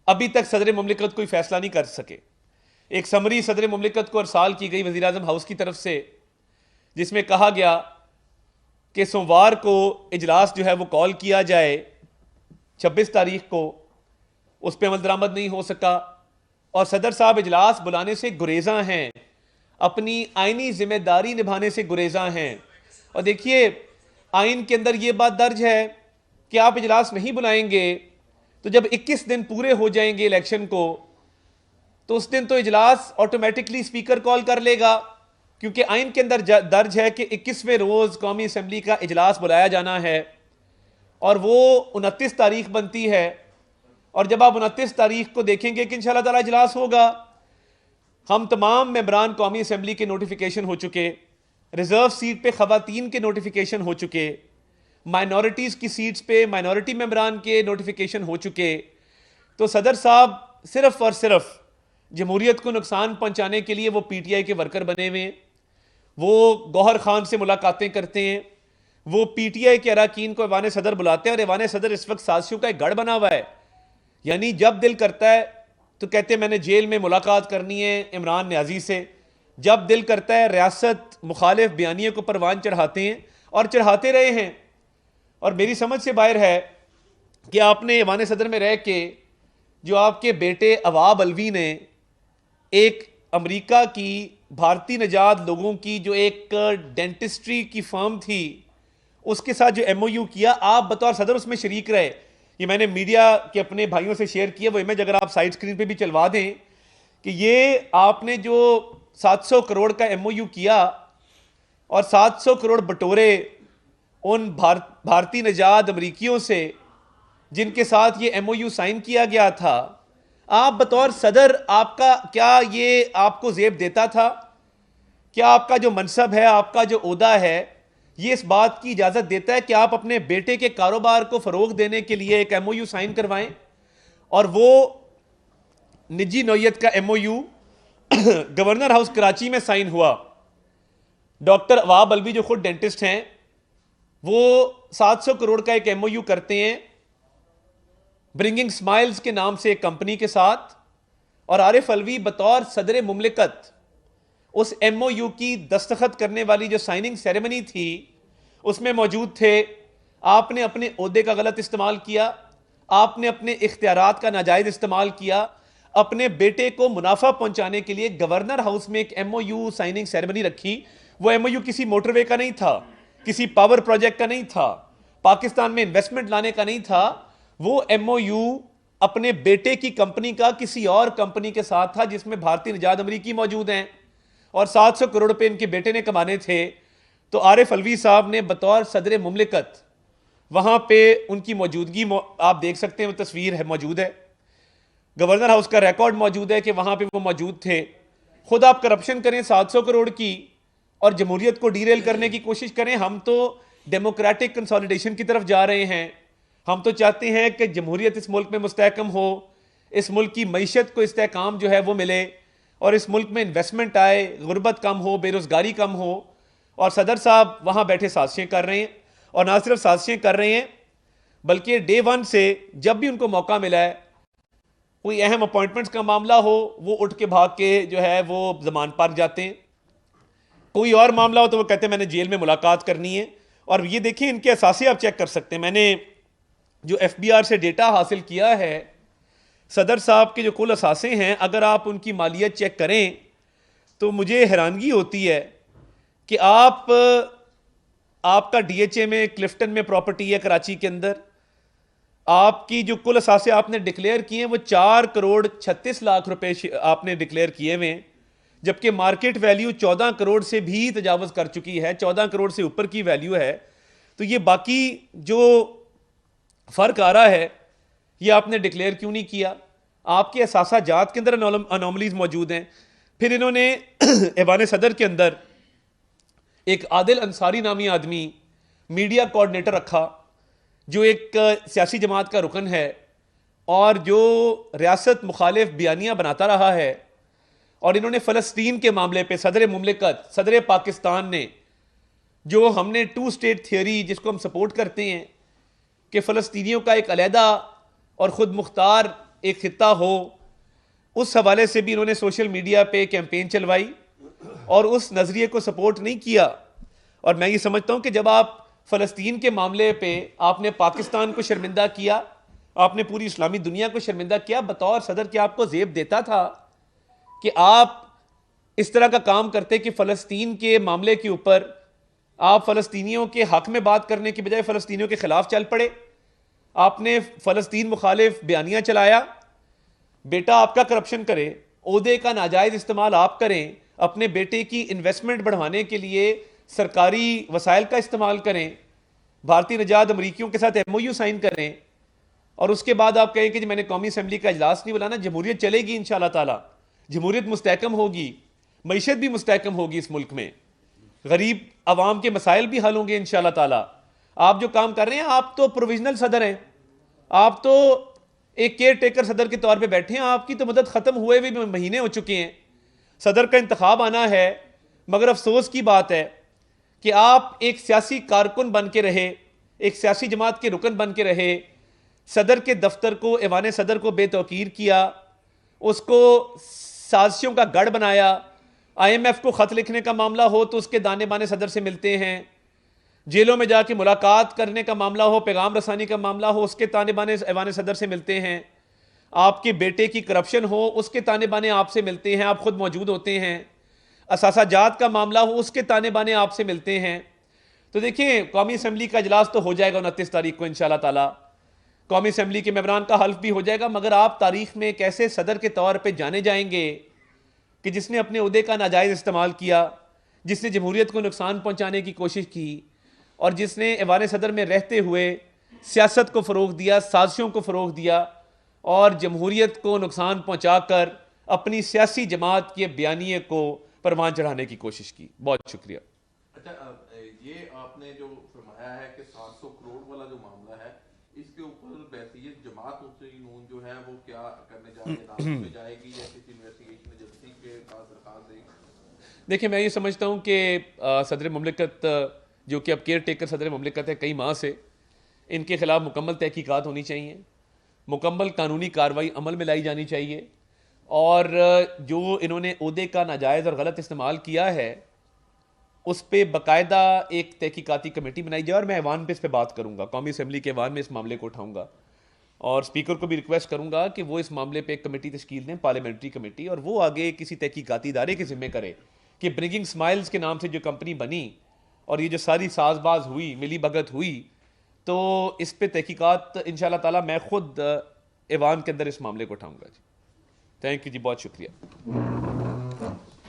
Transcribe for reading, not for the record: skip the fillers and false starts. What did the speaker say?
अभी तक सदर मुमलिकत कोई फैसला नहीं कर सके। एक समरी सदर मुमलिकत को अरसाल की गई वज़ीर आज़म हाउस की तरफ से, जिसमें कहा गया कि सोमवार को इजलास जो है वो कॉल किया जाए 26 तारीख को, उस पर अमल दरामद नहीं हो सका और सदर साहब इजलास बुलाने से गुरेजा हैं, अपनी आइनी जिम्मेदारी निभाने से गुरेजा हैं। और देखिए, आइन के अंदर यह बात दर्ज है कि आप इजलास नहीं बुलाएंगे तो जब 21 दिन पूरे हो जाएंगे इलेक्शन को, तो उस दिन तो इजलास ऑटोमेटिकली स्पीकर कॉल कर लेगा, क्योंकि आइन के अंदर दर्ज है कि 21वें रोज कौमी असम्बली का इजलास बुलाया जाना है और वो 29 तारीख बनती है। और जब आप 29 तारीख को देखेंगे कि इंशाअल्लाह ताला इजलास होगा, हम तमाम मेंबरान कौमी असम्बली के नोटिफिकेशन हो चुके, रिजर्व सीट पे खवातीन के नोटिफिकेशन हो चुके, माइनॉरिटीज़ की सीट्स पे माइनॉरिटी मेंबरान के नोटिफिकेशन हो चुके। तो सदर साहब सिर्फ और सिर्फ जमहूरियत को नुकसान पहुंचाने के लिए वो पीटीआई के वर्कर बने हुए हैं। वो गौहर खान से मुलाकातें करते हैं, वो पीटीआई के अरकान को ऐवान सदर बुलाते हैं और ऐवान सदर इस वक्त साजिशों का एक गढ़ बना हुआ है। यानी जब दिल करता है तो कहते हैं मैंने जेल में मुलाकात करनी है इमरान न्याजी से, जब दिल करता है रियासत मुखालिफ बयानिए को परवान चढ़ाते हैं और चढ़ाते रहे हैं। और मेरी समझ से बाहर है कि आपने ऐवान सदर में रह के जो आपके बेटे अवाब अलवी ने एक अमेरिका की भारतीय नजात लोगों की जो एक डेंटिस्ट्री की फर्म थी उसके साथ जो एमओयू किया, आप बतौर सदर उसमें शरीक रहे। ये मैंने मीडिया के अपने भाइयों से शेयर किया, वो इमेज अगर आप साइड स्क्रीन पे भी चलवा दें कि ये आपने जो 700 करोड़ का एमओयू किया और 700 करोड़ बटोरे उन भारतीय नजात अमरीकियों से जिनके साथ ये एमओयू साइन किया गया था, आप बतौर सदर आपका क्या ये आपको जेब देता था? क्या आपका जो मनसब है, आपका जो ओहदा है, ये इस बात की इजाजत देता है कि आप अपने बेटे के कारोबार को फरोग देने के लिए एक एमओयू साइन करवाएं? और वो निजी नौयत का एमओयू गवर्नर हाउस कराची में साइन हुआ। डॉक्टर अवाब अलवी जो खुद डेंटिस्ट हैं, वो 700 करोड़ का एक एमओयू करते हैं ब्रिंगिंग स्माइल्स के नाम से एक कंपनी के साथ, और आरिफ अलवी बतौर सदर मुमलिकत उस एमओयू की दस्तखत करने वाली जो साइनिंग सेरेमनी थी उसमें मौजूद थे। आपने अपने ओहदे का गलत इस्तेमाल किया, आपने अपने इख्तियारात का नाजायज इस्तेमाल किया, अपने बेटे को मुनाफा पहुंचाने के लिए गवर्नर हाउस में एक एमओयू साइनिंग सेरेमनी रखी। वो एमओयू किसी मोटरवे का नहीं था, किसी पावर प्रोजेक्ट का नहीं था, पाकिस्तान में इन्वेस्टमेंट लाने का नहीं था। वो एमओयू अपने बेटे की कंपनी का किसी और कंपनी के साथ था जिसमें भारतीय निजात अमरीकी मौजूद हैं और 700 करोड़ रुपए इनके बेटे ने कमाने थे। तो आरिफ अलवी साहब ने बतौर सदर मुमलिकत वहां पे उनकी मौजूदगी आप देख सकते हैं, वो तस्वीर है मौजूद है, गवर्नर हाउस का रिकॉर्ड मौजूद है कि वहां पे वो मौजूद थे। खुद आप करप्शन करें 700 करोड़ की और जमहूरियत को डीरेल करने की कोशिश करें। हम तो डेमोक्रेटिक कंसोलिडेशन की तरफ जा रहे हैं, हम तो चाहते हैं कि जमहूरियत इस मुल्क में मुस्तहकम हो, इस मुल्क की मईशत को इस्तेहकाम जो है वो मिले और इस मुल्क में इन्वेस्टमेंट आए, गुर्बत कम हो, बेरोजगारी कम हो। और सदर साहब वहां बैठे साजिशें कर रहे हैं, और ना सिर्फ साजिशें कर रहे हैं बल्कि डे वन से जब भी उनको मौका मिला है, कोई अहम अपॉइंटमेंट्स का मामला हो, वो उठ के भाग के जो है वो जमान पार्क जाते हैं। कोई और मामला हो तो वो कहते हैं मैंने जेल में मुलाकात करनी है। और ये देखिए, इनके असासे आप चेक कर सकते हैं। मैंने जो एफबीआर से डेटा हासिल किया है, सदर साहब के जो कुल असासे हैं, अगर आप उनकी मालियत चेक करें तो मुझे हैरानगी होती है कि आपका डीएचए में क्लिफ्टन में प्रॉपर्टी है कराची के अंदर, आपकी जो कुल असासे आपने डिक्लेयर किए हैं वो 4 करोड़ 36 लाख रुपए आपने डिक्लेयर किए हुए हैं, जबकि मार्केट वैल्यू 14 करोड़ से भी तजावज कर चुकी है, 14 करोड़ से ऊपर की वैल्यू है। तो ये बाकी जो फर्क आ रहा है ये आपने डिक्लेयर क्यों नहीं किया? आपके असासा जात के अंदर अनोमलीज मौजूद हैं। फिर इन्होंने ऐवान सदर के अंदर एक आदिल अंसारी नामी आदमी मीडिया कोऑर्डिनेटर रखा, जो एक सियासी जमात का रुकन है और जो रियासत मुखालिफ बयानियां बनाता रहा है। और इन्होंने फ़लस्तीन के मामले पे सदर मुमलिकत, सदर पाकिस्तान ने, जो हमने 2 स्टेट थियोरी जिसको हम सपोर्ट करते हैं कि फ़लस्तीनियों का एक अलहदा और ख़ुद मुख्तार एक खित्ता हो, उस हवाले से भी इन्होंने सोशल मीडिया पे कैंपेन चलवाई और उस नज़रिए को सपोर्ट नहीं किया। और मैं ये समझता हूं कि जब आप फ़लस्तीन के मामले पे आपने पाकिस्तान को शर्मिंदा किया, आपने पूरी इस्लामी दुनिया को शर्मिंदा किया, बतौर सदर के आपको ज़ेब देता था कि आप इस तरह का काम करते कि फ़लस्तीन के मामले के ऊपर आप फ़लस्तीनियों के हक में बात करने की बजाय फ़लस्तीनियों के खिलाफ चल पड़े। आपने फ़लस्तीन मुखालिफ बयानिया चलाया। बेटा आपका करप्शन करे, ओहदे का नाजायज़ इस्तेमाल आप करें, अपने बेटे की इन्वेस्टमेंट बढ़वाने के लिए सरकारी वसाइल का इस्तेमाल करें, भारतीय निजात अमरीकियों के साथ MOU साइन करें, और उसके बाद आप कहें कि जी मैंने कौमी असम्बली का इजलास नहीं बुलाना। जमहूरियत चलेगी इंशाअल्लाह ताला, जमहूरियत मुस्तहकम होगी, मईशत भी मुस्तहकम होगी इस मुल्क में, गरीब अवाम के मसाइल भी हल होंगे इंशाअल्लाह ताला। आप जो काम कर रहे हैं, आप तो प्रोविजनल सदर हैं, आप तो एक केयर टेकर सदर के तौर पे बैठे हैं, आपकी तो मदद खत्म हुए भी महीने हो चुके हैं, सदर का इंतखाब आना है। मगर अफसोस की बात है कि आप एक सियासी कारकुन बन के रहे, एक सियासी जमात के रुकन बन के रहे, सदर के दफ्तर को, ऐवान सदर को बेतौकीर किया, उसको साजिशों का गढ़ बनाया। IMF को खत लिखने का मामला हो तो उसके दाने बाने सदर से मिलते हैं, जेलों में जाके मुलाकात करने का मामला हो, पैगाम रसानी का मामला हो, उसके ताने बाने ऐवान सदर से मिलते हैं, आपके बेटे की करप्शन हो उसके ताने बाने आपसे मिलते हैं, आप खुद मौजूद होते हैं, असासाजात का मामला हो उसके ताने बाने आपसे मिलते हैं। तो देखिए, कौमी असम्बली का इजलास तो हो जाएगा 29 तारीख को इंशाअल्लाह ताला, कौमी असम्बली के मेंबरान का हल्फ भी हो जाएगा। मगर आप तारीख में कैसे सदर के तौर पे जाने जाएंगे कि जिसने अपने उहदे का नाजायज़ इस्तेमाल किया, जिसने जमहूरियत को नुकसान पहुंचाने की कोशिश की, और जिसने ऐवान सदर में रहते हुए सियासत को फ़रोग दिया, साजिशों को फ़रोग दिया और जमहूरियत को नुकसान पहुंचाकर अपनी सियासी जमात के बयानिए को परवान चढ़ाने की कोशिश की। बहुत शुक्रिया। अच्छा, ये आपने जो फरमाया है कि 700 करोड़ वाला जो मामला है, इसके ऊपर बैसियत जमात नून जो है वो क्या करने जा रही है, अदालत में जाएगी या किसी इन्वेस्टिगेशन एजेंसी के पास दरखास्त देगी? देखिए, मैं ये समझता हूँ कि सदर मुमलिकत जो कि अब केयर टेकर सदर मुमलिकत है कई माह से, इनके खिलाफ मुकम्मल तहकीकात होनी चाहिए, मुकम्मल कानूनी कार्रवाई अमल में लाई जानी चाहिए, और जो इन्होंने ओहदे का नाजायज़ और गलत इस्तेमाल किया है उस पर बाकायदा एक तहकीकाती कमेटी बनाई जाए। और मैं ऐवान पे इस पर बात करूँगा, कौमी असम्बली के ऐवान में इस मामले को उठाऊँगा और स्पीकर को भी रिक्वेस्ट करूँगा कि वो इस मामले पे एक कमेटी तश्कील दें, पार्लियामेंट्री कमेटी, और वो आगे किसी तहकीकाती इदारे के ज़िम्मे करे कि ब्रिंगिंग स्माइल्स के नाम से जो कंपनी बनी और ये जो सारी साजबाज हुई, मिली भगत हुई, तो इस पर तहकीकात इंशाअल्लाह ताला मैं खुद ऐवान के अंदर इस मामले को उठाऊँगा जी। थैंक यू जी, बहुत शुक्रिया।